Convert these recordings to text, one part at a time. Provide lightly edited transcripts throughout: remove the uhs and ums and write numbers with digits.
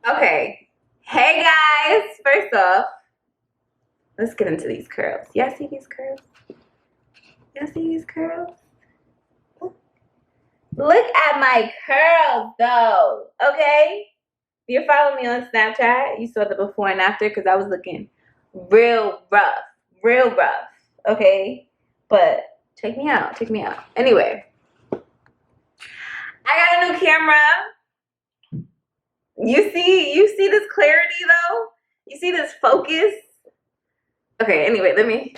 Okay. Hey guys, first off, let's get into these curls. Y'all see these curls? Y'all see these curls? Look at my curls though, okay? If you're following me on Snapchat, you saw the before and after because I was looking real rough, okay? But check me out. Anyway, I got a new camera. You see this clarity though? You see this focus? Okay, anyway, let me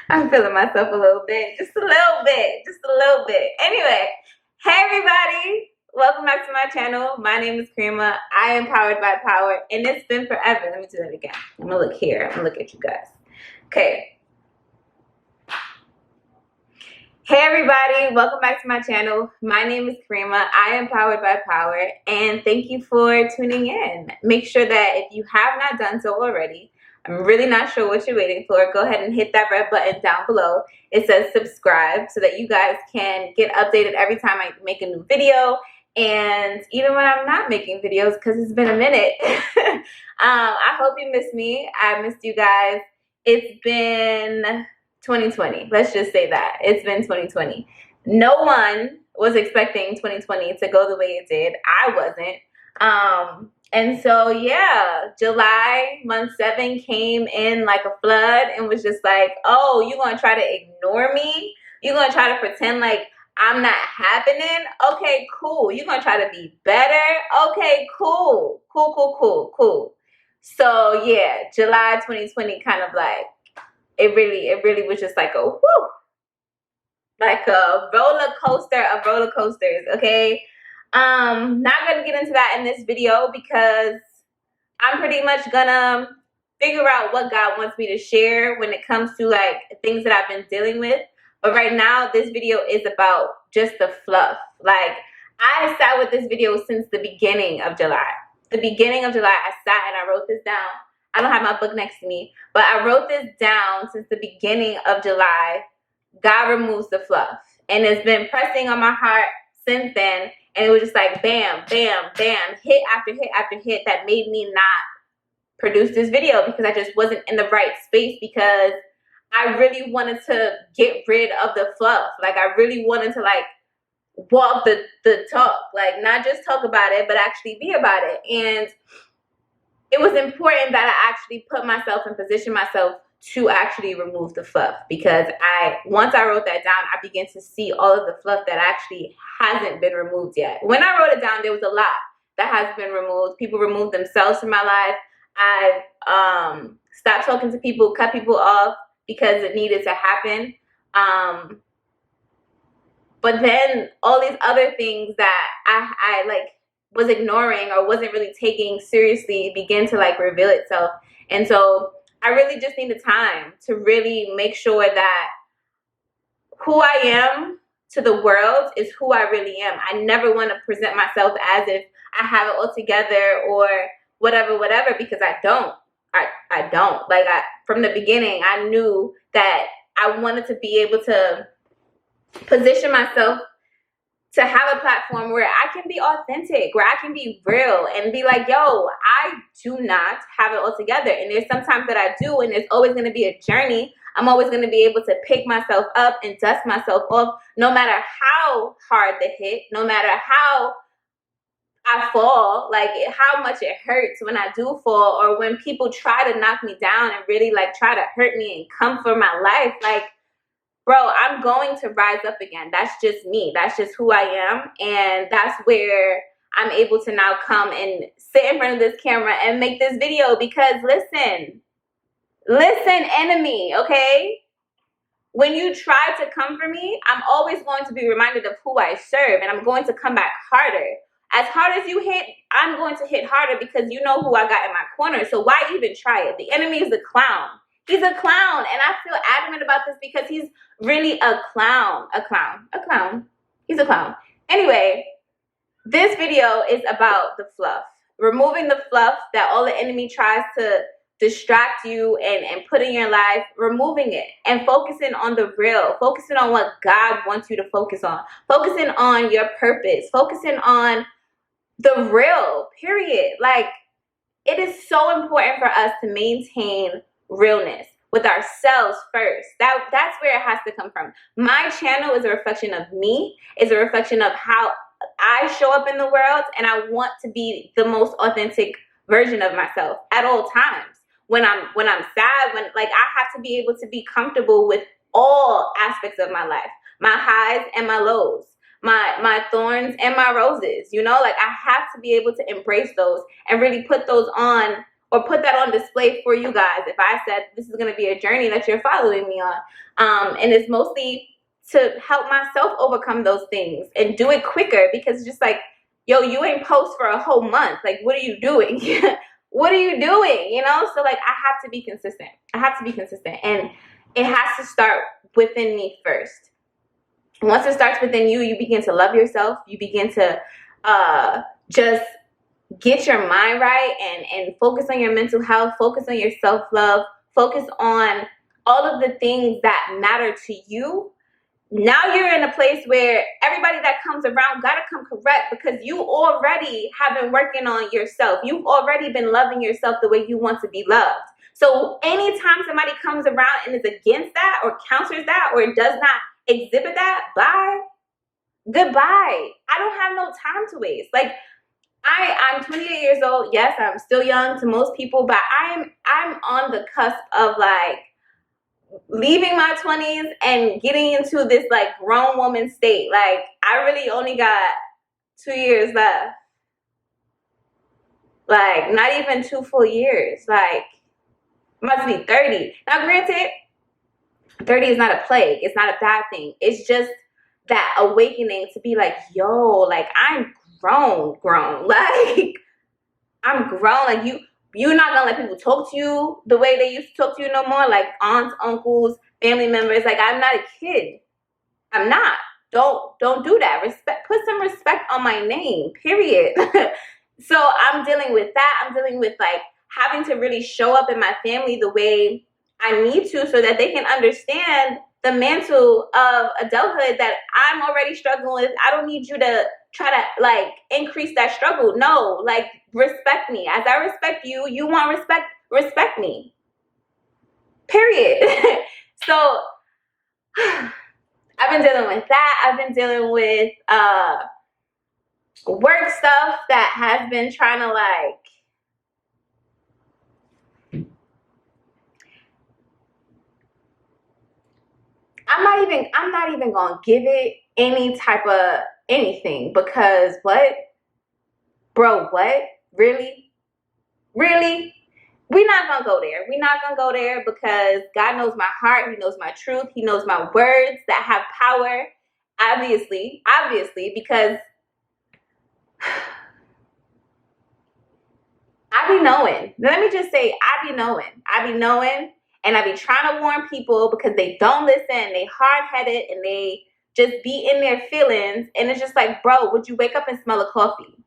I'm feeling myself a little bit, just a little bit. Anyway, hey everybody, welcome back to my channel. My name is Karima. I am powered by power, and it's been forever. Let me do that again. I'm gonna look here. I'm gonna look at you guys. Okay. Hey everybody, welcome back to my channel. My name is Karima. I am powered by power, and thank you for tuning in. Make sure that if you have not done so already, I'm really not sure what you're waiting for. Go ahead and hit that red button down below. It says subscribe so that you guys can get updated every time I make a new video. And even when I'm not making videos, because it's been a minute, I hope you miss me. I missed you guys. It's been 2020. Let's just say that. It's been 2020. No one was expecting 2020 to go the way it did. I wasn't. And so, yeah, July month 7 came in like a flood and was just like, oh, you're going to try to ignore me? You're going to try to pretend like I'm not happening? Okay, cool. You're going to try to be better? Okay, cool. Cool. So, yeah, July 2020 kind of like, it really was just like a whoo, like a roller coaster of roller coasters, okay? Not gonna get into that in this video because I'm pretty much gonna figure out what God wants me to share when it comes to like things that I've been dealing with. But right now, this video is about just the fluff. Like, I sat with this video since the beginning of July. The beginning of July, I sat and I wrote this down. I don't have my book next to me, but I wrote this down since the beginning of July. God removes the fluff. And it's been pressing on my heart since then. And it was just like bam, bam, bam, hit after hit after hit that made me not produce this video because I just wasn't in the right space, because I really wanted to get rid of the fluff. Like, I really wanted to like walk the talk, like not just talk about it, but actually be about it. And it was important that I actually put myself and position myself to actually remove the fluff, because once I wrote that down, I began to see all of the fluff that actually hasn't been removed yet. When I wrote it down, there was a lot that has been removed. People removed themselves from my life. I stopped talking to people, cut people off because it needed to happen. But then all these other things that I like was ignoring or wasn't really taking seriously began to like reveal itself. And so I really just needed time to really make sure that who I am to the world is who I really am. I never want to present myself as if I have it all together or whatever, because I don't. I don't. Like, from the beginning, I knew that I wanted to be able to position myself to have a platform where I can be authentic, where I can be real and be like, yo, I do not have it all together. And there's sometimes that I do, and there's always going to be a journey. I'm always going to be able to pick myself up and dust myself off, no matter how hard the hit, no matter how I fall, like how much it hurts when I do fall, or when people try to knock me down and really like try to hurt me and come for my life. Like, bro, I'm going to rise up again. That's just me. That's just who I am. And that's where I'm able to now come and sit in front of this camera and make this video. Because listen, enemy, okay? When you try to come for me, I'm always going to be reminded of who I serve, and I'm going to come back harder. As hard as you hit, I'm going to hit harder, because you know who I got in my corner. So why even try it? The enemy is a clown. He's a clown, and I feel adamant about this because he's really a clown. He's a clown. Anyway, this video is about the fluff. Removing the fluff that all the enemy tries to distract you and put in your life, removing it and focusing on the real, focusing on what God wants you to focus on, focusing on your purpose, focusing on the real, period. Like, it is so important for us to maintain realness with ourselves first. That's where it has to come from. My channel is a reflection of me, is a reflection of how I show up in the world, and I want to be the most authentic version of myself at all times. When I'm sad, when, like, I have to be able to be comfortable with all aspects of my life, my highs and my lows, my thorns and my roses, you know, like, I have to be able to embrace those and really put those on, or put that on display for you guys. If I said this is going to be a journey that you're following me on, and it's mostly to help myself overcome those things and do it quicker, because it's just like, yo, you ain't post for a whole month. Like, what are you doing? What are you doing? You know? So, like, I have to be consistent. I have to be consistent. And it has to start within me first. Once it starts within you, you begin to love yourself. You begin to just get your mind right and focus on your mental health, focus on your self-love, focus on all of the things that matter to you. Now you're in a place where everybody that comes around gotta come correct, because you already have been working on yourself. You've already been loving yourself the way you want to be loved. So anytime somebody comes around and is against that, or counters that, or does not exhibit that, bye, goodbye. I don't have no time to waste. Like, I'm 28 years old. Yes, I'm still young to most people, but I'm on the cusp of, like, leaving my 20s and getting into this, like, grown woman state. Like, I really only got 2 years left. Like, not even 2 full years. Like, must be 30. Now, granted, 30 is not a plague. It's not a bad thing. It's just that awakening to be like, yo, like, I'm grown. Like, I'm grown. Like, you're not gonna let people talk to you the way they used to talk to you no more. Like, aunts, uncles, family members. Like, I'm not a kid. I'm not. Don't do that. Respect. Put some respect on my name, period. So I'm dealing with that. I'm dealing with, like, having to really show up in my family the way I need to, so that they can understand the mantle of adulthood that I'm already struggling with. I don't need you to try to, like, increase that struggle. No, like, respect me. As I respect you, you want respect me. Period. So I've been dealing with that. I've been dealing with work stuff that has been trying to, like, I'm not even gonna give it any type of anything, because what? Bro, what? Really? We're not gonna go there. We're not gonna go there, because God knows my heart. He knows my truth. He knows my words that have power. Obviously, because I be knowing. Let me just say, I be knowing, and I be trying to warn people, because they don't listen, they hard-headed, and they just be in their feelings. And it's just like, bro, would you wake up and smell a coffee?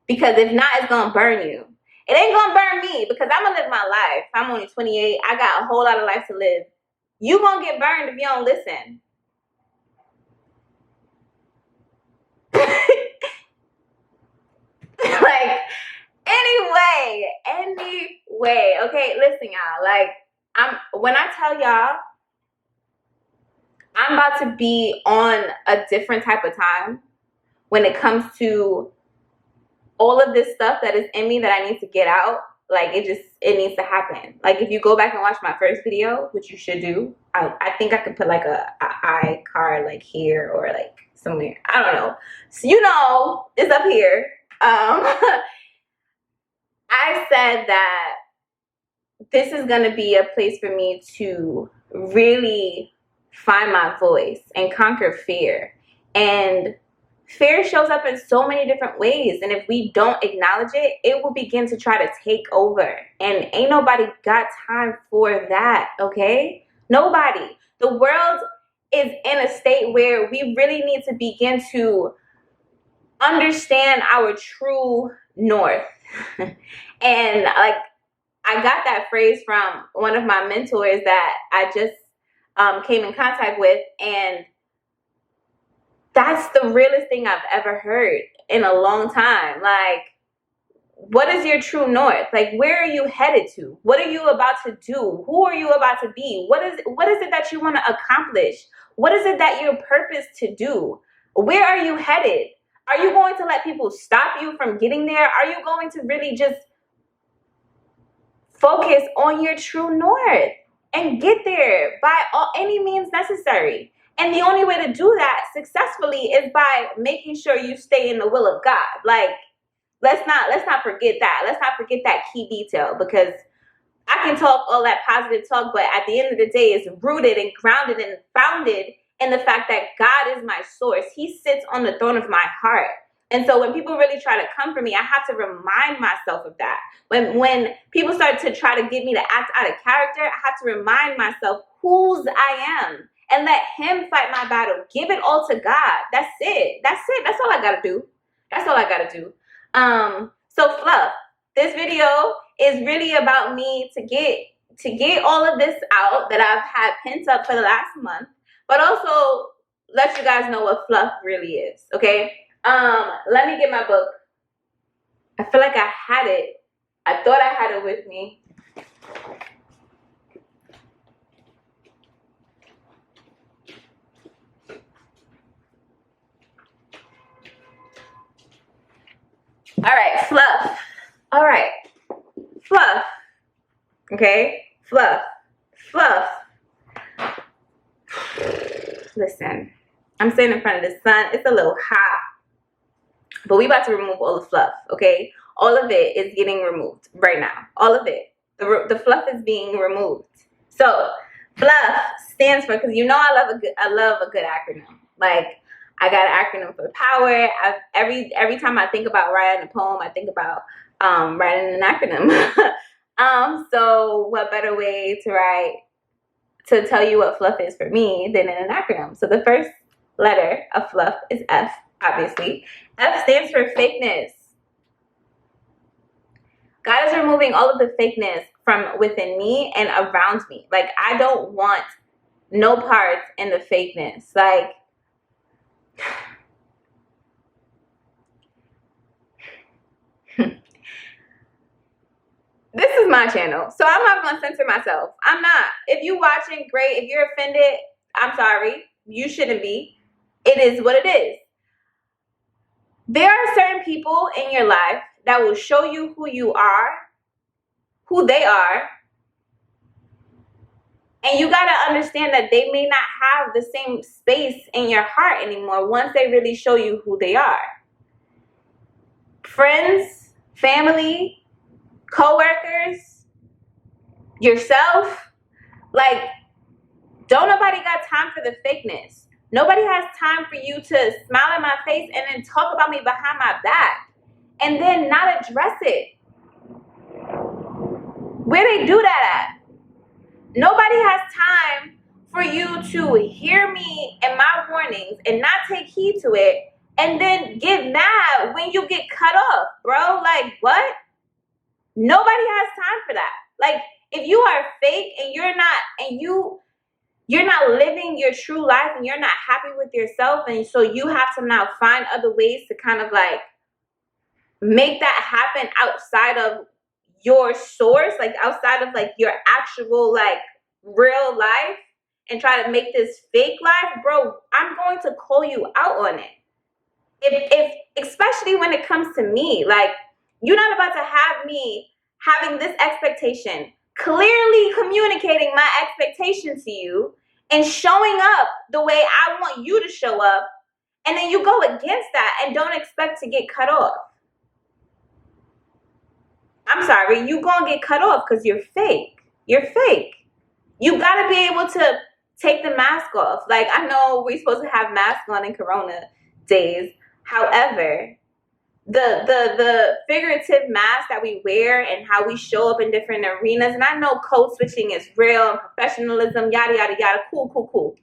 Because if not, it's gonna burn you. It ain't gonna burn me, because I'm gonna live my life. I'm only 28. I got a whole lot of life to live. You gonna get burned if you don't listen. Like, anyway, okay, listen, y'all. Like, when I tell y'all I'm about to be on a different type of time when it comes to all of this stuff that is in me that I need to get out. Like, it needs to happen. Like, if you go back and watch my first video, which you should do, I think I could put, like, a I card, like, here, or, like, somewhere. I don't know. So, you know, it's up here. I said that this is going to be a place for me to really find my voice and conquer fear. And fear shows up in so many different ways. And if we don't acknowledge it, it will begin to try to take over. And ain't nobody got time for that, okay? Nobody. The world is in a state where we really need to begin to understand our true north. And, like, I got that phrase from one of my mentors that I just came in contact with, and that's the realest thing I've ever heard in a long time. Like, what is your true north? Like, where are you headed to? What are you about to do? Who are you about to be? What is it that you want to accomplish? What is it that you're purposed to do? Where are you headed? Are you going to let people stop you from getting there? Are you going to really just focus on your true north and get there by any means necessary? And the only way to do that successfully is by making sure you stay in the will of God. Like, let's not forget that. Let's not forget that key detail, because I can talk all that positive talk, but at the end of the day, it's rooted and grounded and founded in the fact that God is my source. He sits on the throne of my heart. And so when people really try to come for me, I have to remind myself of that. When people start to try to get me to act out of character, I have to remind myself whose I am and let him fight my battle. Give it all to God. That's it. That's it. That's all I got to do. That's all I got to do. So fluff, this video is really about me to get all of this out that I've had pent up for the last month, but also let you guys know what fluff really is. Okay. Let me get my book. I feel like I had it. I thought I had it with me. All right, fluff. All right, fluff. Okay, fluff. Fluff. Listen, I'm sitting in front of the sun. It's a little hot, but we about to remove all the fluff. Okay, all of it is getting removed right now. All of it. The fluff is being removed. So fluff stands for, because you know I love a good acronym. Like, I got an acronym for power. Every time I think about writing a poem, I think about writing an acronym. So what better way to tell you what fluff is for me than in an acronym? So the first letter of fluff is F, obviously. F stands for fakeness. God is removing all of the fakeness from within me and around me. Like, I don't want no parts in the fakeness. Like, this is my channel, so I'm not going to censor myself. I'm not. If you're watching, great. If you're offended, I'm sorry. You shouldn't be. It is what it is. There are certain people in your life that will show you who you are, who they are, and you got to understand that they may not have the same space in your heart anymore once they really show you who they are. Friends, family, co-workers, yourself, like, don't nobody got time for the fakeness. Nobody has time for you to smile in my face and then talk about me behind my back and then not address it. Where they do that at? Nobody has time for you to hear me and my warnings and not take heed to it and then get mad when you get cut off, bro. Like, what? Nobody has time for that. Like, if you are fake and you're not living your true life and you're not happy with yourself, and so you have to now find other ways to kind of like make that happen outside of your source, like outside of like your actual like real life, and try to make this fake life, bro, I'm going to call you out on it. If especially when it comes to me, like, you're not about to have me having this expectation, clearly communicating my expectation to you and showing up the way I want you to show up, and then you go against that and don't expect to get cut off. I'm sorry, you gonna get cut off because you're fake. You're fake. You gotta be able to take the mask off. Like, I know we're supposed to have masks on in Corona days. However, the figurative mask that we wear and how we show up in different arenas, and I know code switching is real and professionalism, yada, yada, yada, cool.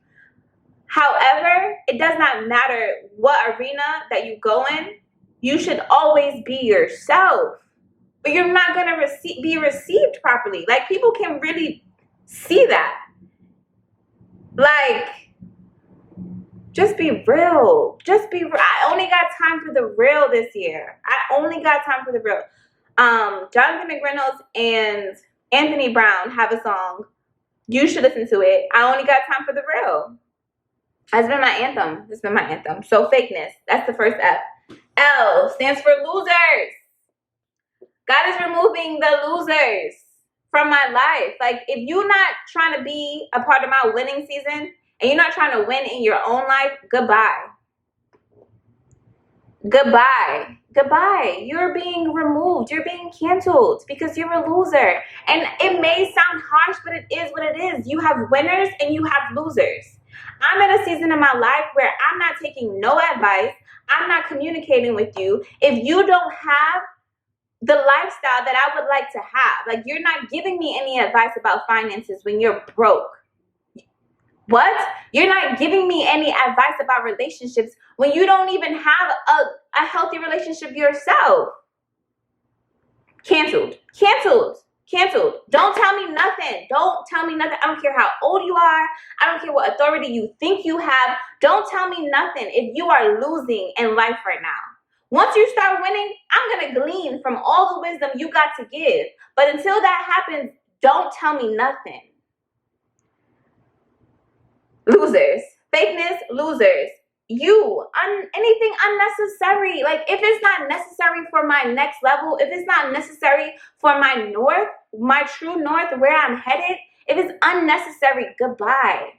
However, it does not matter what arena that you go in. You should always be yourself. but you're not going to be received properly. Like, people can really see that. Like, just be real. Just be real. I only got time for the real this year. I only got time for the real. Jonathan McReynolds and Anthony Brown have a song. You should listen to it. I only got time for the real. That's been my anthem. It's been my anthem. So fakeness. That's the first F. L stands for losers. God is removing the losers from my life. Like, if you're not trying to be a part of my winning season and you're not trying to win in your own life, goodbye. Goodbye. Goodbye. You're being removed. You're being canceled because you're a loser. And it may sound harsh, but it is what it is. You have winners and you have losers. I'm in a season in my life where I'm not taking no advice. I'm not communicating with you. If you don't have the lifestyle that I would like to have, like, you're not giving me any advice about finances when you're broke. What? You're not giving me any advice about relationships when you don't even have a healthy relationship yourself. Canceled. Canceled. Canceled. Don't tell me nothing. Don't tell me nothing. I don't care how old you are. I don't care what authority you think you have. Don't tell me nothing if you are losing in life right now. Once you start winning, I'm going to glean from all the wisdom you got to give. But until that happens, don't tell me nothing. Losers. Fakeness, losers. Anything unnecessary. Like, if it's not necessary for my next level, if it's not necessary for my north, my true north, where I'm headed, if it's unnecessary, goodbye.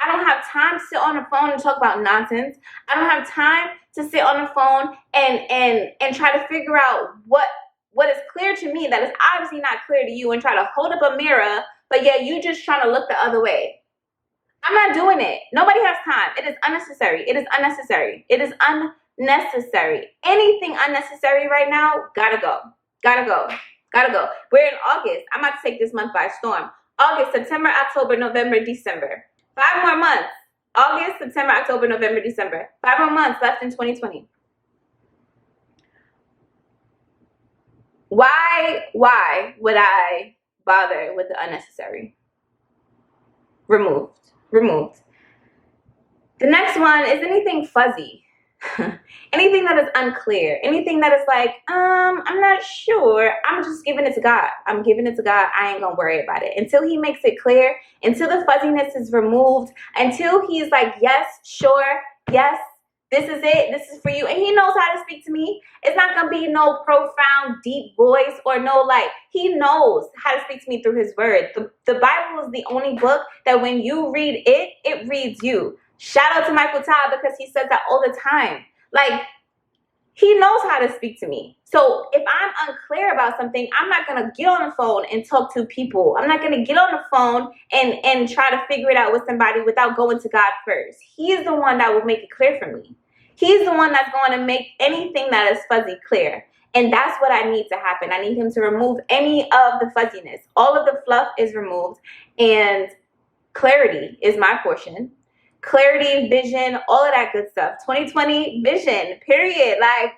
I don't have time to sit on the phone and talk about nonsense. I don't have time to sit on the phone and try to figure out what is clear to me that is obviously not clear to you, and try to hold up a mirror, but yeah, you just trying to look the other way. I'm not doing it. Nobody has time. It is unnecessary. It is unnecessary. It is unnecessary. Anything unnecessary right now, gotta go. Gotta go. Gotta go. We're in August. I'm about to take this month by storm. August, September, October, November, December. 5 more months. August, September, October, November, December. 5 more months left in 2020. Why would I bother with the unnecessary? Removed. The next one is anything fuzzy. Anything that is unclear. Anything that is like, I'm not sure. I'm just giving it to God. I'm giving it to God. I ain't gonna worry about it. Until he makes it clear, until the fuzziness is removed, until he's like, yes, sure, yes, this is it. This is for you. And he knows how to speak to me. It's not going to be no profound, deep voice or no, like, he knows how to speak to me through his word. The Bible is the only book that when you read it, it reads you. Shout out to Michael Todd, because he says that all the time. Like, he knows how to speak to me. So if I'm unclear about something, I'm not going to get on the phone and talk to people. I'm not going to get on the phone and try to figure it out with somebody without going to God first. He is the one that will make it clear for me. He's the one that's going to make anything that is fuzzy clear. And that's what I need to happen. I need him to remove any of the fuzziness. All of the fluff is removed. And clarity is my portion. Clarity, vision, all of that good stuff. 2020 vision, period. Like,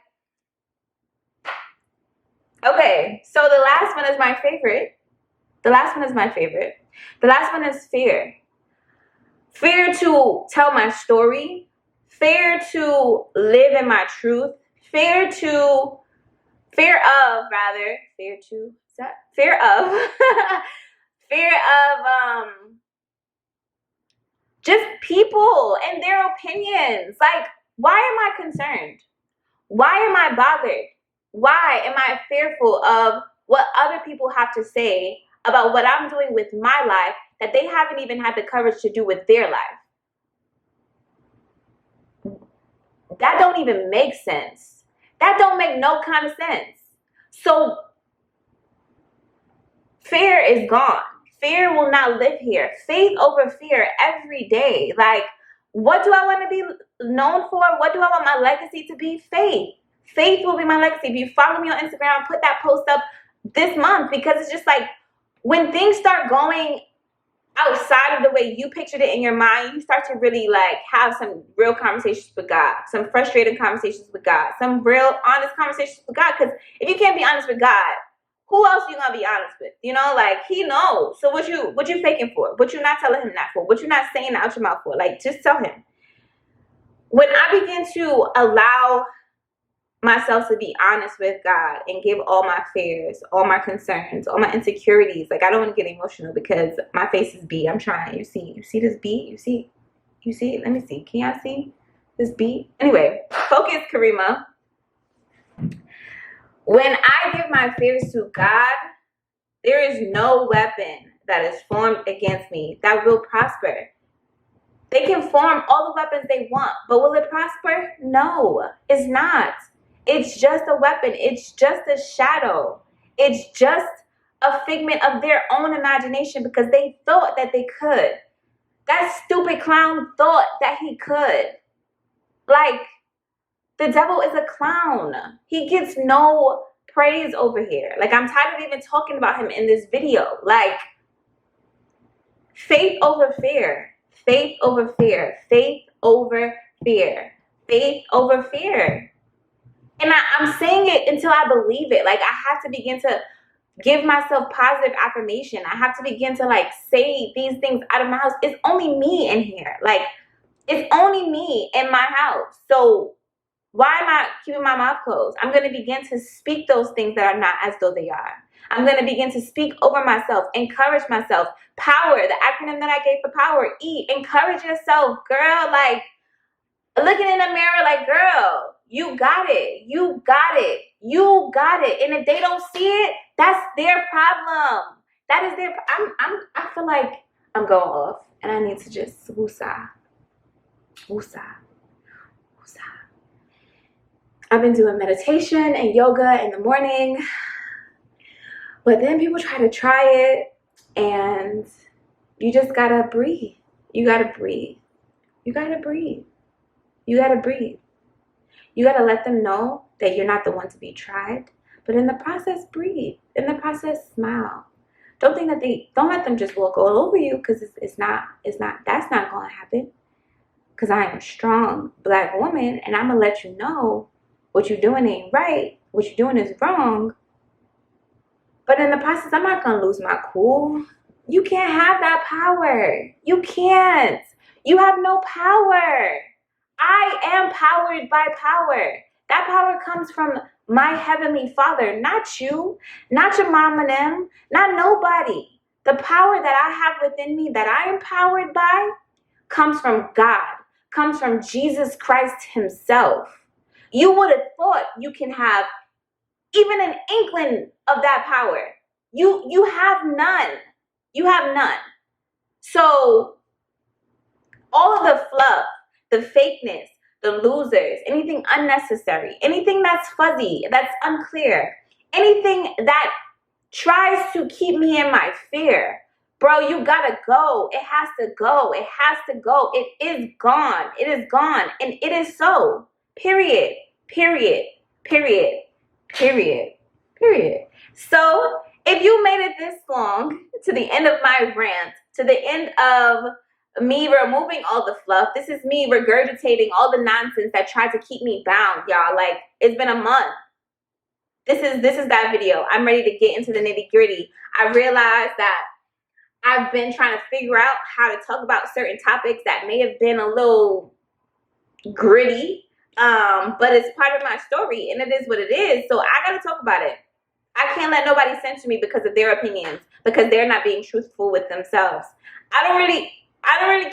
okay, so the last one is my favorite. The last one is fear. Fear to tell my story. Fear to live in my truth. Fear of just people and their opinions. Like, why am I concerned? Why am I bothered? Why am I fearful of what other people have to say about what I'm doing with my life that they haven't even had the courage to do with their life? That don't even make sense. That don't make no kind of sense. So fear is gone. Fear will not live here. Faith over fear every day. Like, what do I want to be known for? What do I want my legacy to be? Faith. Faith will be my legacy. If you follow me on Instagram, put that post up this month, because it's just like, when things start going outside of the way you pictured it in your mind, you start to really like have some real conversations with God, some frustrated conversations with God, some real honest conversations with God. Because if you can't be honest with God, who else you gonna be honest with? You know, like, he knows. So what you faking for? What you not telling him that for? What you not saying out your mouth for? Like, just tell him. When I begin to allow myself to be honest with God and give all my fears, all my concerns, all my insecurities. Like, I don't want to get emotional because my face is beat. I'm trying. You see this beat? You see it? Let me see. Can y'all see this beat? Anyway, focus, Karima. When I give my fears to God, there is no weapon that is formed against me that will prosper. They can form all the weapons they want, but will it prosper? No, it's not. It's just a weapon. It's just a shadow. It's just a figment of their own imagination because they thought that they could. That stupid clown thought that he could. Like, the devil is a clown. He gets no praise over here. Like, I'm tired of even talking about him in this video. Like, faith over fear. Faith over fear. Faith over fear. Faith over fear. And I'm saying it until I believe it. Like, I have to begin to give myself positive affirmation. I have to begin to, like, say these things out of my house. It's only me in here. Like, it's only me in my house. So why am I keeping my mouth closed? I'm going to begin to speak those things that are not as though they are. I'm going to begin to speak over myself, encourage myself. Power, the acronym that I gave for power, E, encourage yourself, girl. Like, looking in the mirror like, girl, you got it. You got it. You got it. And if they don't see it, that's their problem. That is their, I feel like I'm going off and I need to just woosah. I've been doing meditation and yoga in the morning, but then people try it and you just gotta breathe. You gotta breathe. You gotta breathe. You gotta breathe. You gotta let them know that you're not the one to be tried, but in the process, breathe. In the process, smile. Don't let them just walk all over you, because that's not gonna happen. Because I am a strong Black woman, and I'm gonna let you know what you're doing ain't right, what you're doing is wrong. But in the process, I'm not gonna lose my cool. You can't have that power. You can't. You have no power. I am powered by power. That power comes from my Heavenly Father, not you, not your mom and them, not nobody. The power that I have within me, that I am powered by, comes from God, comes from Jesus Christ himself. You would have thought you can have even an inkling of that power. You have none. You have none. So all of the fluff, the fakeness, the losers, anything unnecessary, anything that's fuzzy, that's unclear, anything that tries to keep me in my fear, bro, you gotta go. It has to go. It has to go. It is gone. It is gone. And it is so. Period. Period. Period. Period. Period. So if you made it this long, to the end of my rant, to the end of me removing all the fluff, this is me regurgitating all the nonsense that tried to keep me bound, y'all. Like, it's been a month. This is that video. I'm ready to get into the nitty-gritty. I realized that I've been trying to figure out how to talk about certain topics that may have been a little gritty, but it's part of my story, and it is what it is. So I gotta talk about it. I can't let nobody censor me because of their opinions, because they're not being truthful with themselves. I don't really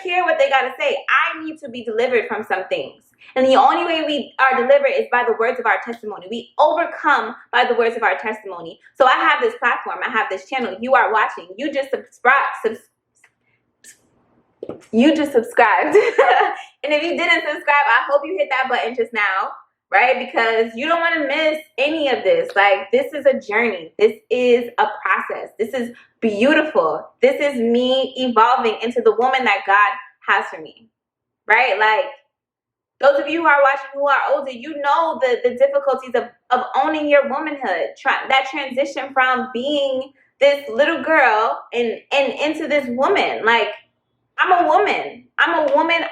care what they gotta say. I need to be delivered from some things. And the only way we are delivered is by the words of our testimony. We overcome by the words of our testimony. So I have this platform. I have this channel. You are watching. You just subscribed. And if you didn't subscribe, I hope you hit that button just now, right? Because you don't want to miss any of this. Like, this is a journey. This is a process. This is beautiful. This is me evolving into the woman that God has for me, right? Like, those of you who are watching who are older, you know the difficulties of owning your womanhood. That transition from being this little girl and into this woman. Like, I'm a woman. I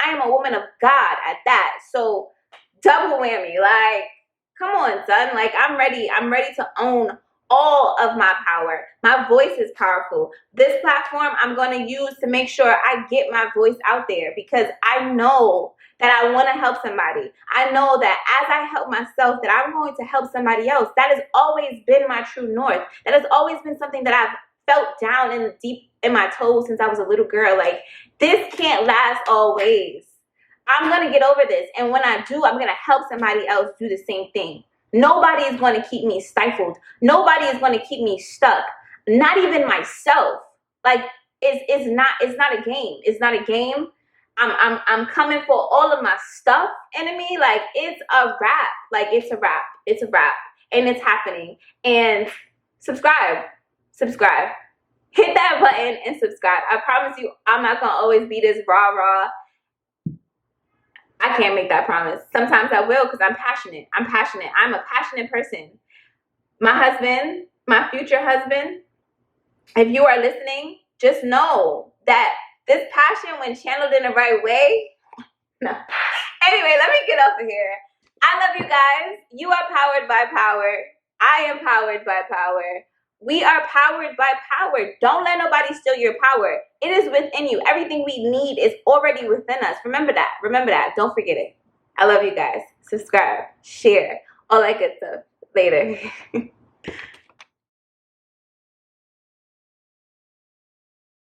am a woman of God at that. So double whammy. Like, come on, son. Like, I'm ready to own all of my power. My voice is powerful. This platform I'm going to use to make sure I get my voice out there, because I know that I want to help somebody. I know that as I help myself, that I'm going to help somebody else. That has always been my true north. That has always been something that I've felt down in deep in my toes since I was a little girl. Like, this can't last always. I'm going to get over this. And when I do, I'm going to help somebody else do the same thing. Nobody is going to keep me stifled. Nobody is going to keep me stuck. Not even myself. Like, it's not a game. It's not a game. I'm coming for all of my stuff, enemy. Like, it's a wrap. Like, it's a wrap. It's a wrap. And it's happening. And subscribe. Subscribe. Hit that button and subscribe. I promise you, I'm not going to always be this rah-rah. I can't make that promise. Sometimes I will, because I'm passionate. I'm passionate. I'm a passionate person. My husband, my future husband, if you are listening, just know that this passion, when channeled in the right way, no. Anyway, let me get over here. I love you guys. You are powered by power. I am powered by power. We are powered by power. Don't let nobody steal your power. It is within you. Everything we need is already within us. Remember that. Remember that. Don't forget it. I love you guys. Subscribe, share, all that good stuff. Later.